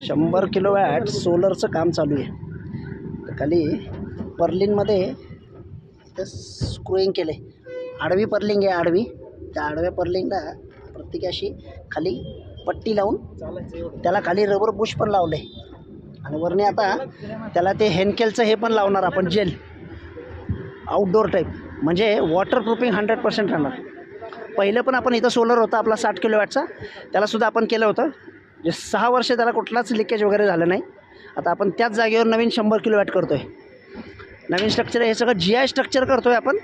100 kW सोलरचं काम चालू आहे. तर खाली पर्लिनमध्ये ते स्क्रूइंग केले. आडवी पर्लिंग आहे. आडवी त्या आडव्या पर्लिंगला प्रत्येकाशी खाली पट्टी लावून त्याला खाली रबर बुश पण लावले आणि वरने आता त्याला ते हेनकेलचं हे पण लावणार आपण, जेल आउटडोअर टाईप, म्हणजे वॉटरप्रूफिंग 100% राहणार. पहिलं पण आपण इथं सोलर होता आपला 60 kW त्यालासुद्धा आपण केलं होतं. जे 6 वर्ष त्याला कुठलाच लिकेज वगैरे झालं नाही. आता आपण त्याच जागेवर नवीन 100 kW करतो आहे. नवीन स्ट्रक्चर आहे, हे सगळं GI स्ट्रक्चर करतो आहे आपण.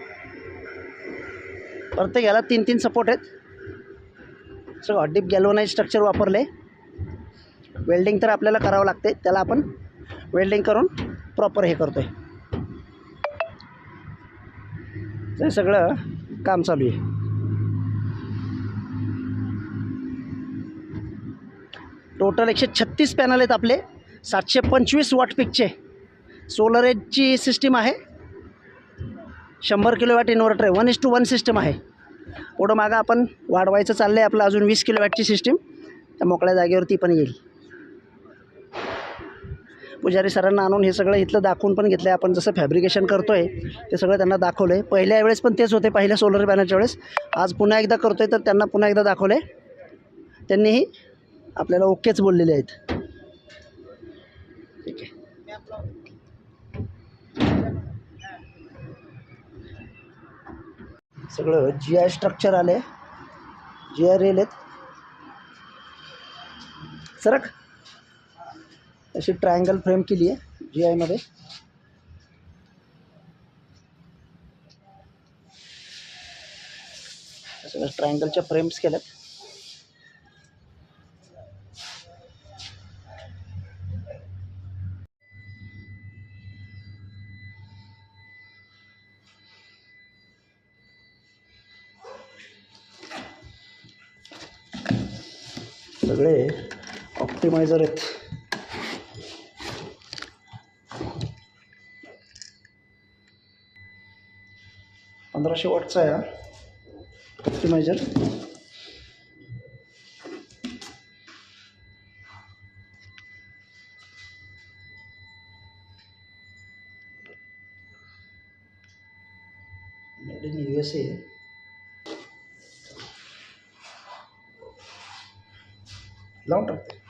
प्रत्येक याला 3-3 सपोर्ट आहेत. सगळं हॉट डीप गॅल्वनाइज स्ट्रक्चर वापरले. वेल्डिंग तर आपल्याला करावं लागते, त्याला आपण वेल्डिंग करून प्रॉपर हे करतो आहे. हे सगळं काम चालू आहे. टोटल 136 पॅनल आहेत आपले. 725 वॉट पीकचे सोलर एजची सिस्टीम आहे. 100 kW इन्व्हर्टर आहे. 1:1 सिस्टम आहे. पुढं मागं आपण वाढवायचं चाललं आहे आपलं, अजून 20 kW सिस्टीम त्या मोकळ्या जागेवरती पण येईल. पुजारी सरांना आणून हे सगळं इथलं दाखवून पण घेतलं आहे आपण. जसं फॅब्रिकेशन करतो आहे ते सगळं त्यांना दाखवलं आहे. पहिल्या वेळेस पण तेच होते, पहिल्या सोलर पॅनलच्या वेळेस. आज पुन्हा एकदा करतो आहे तर त्यांना पुन्हा एकदा दाखवलं आहे. त्यांनीही आपल्याला ओकेच बोललेले आहेत. ठीक आहे. सगळं GI स्ट्रक्चर आले, GI रेल आहेत. सरक अशी ट्रायंगल फ्रेम केली आहे GI मध्ये. सगळं ट्रायंगलच्या फ्रेम्स केल्यात. सगळे ऑप्टिमायझर आहेत. $1500 वॉटचा आहे ऑप्टिमायझर. Made in USA. लावून टाकते.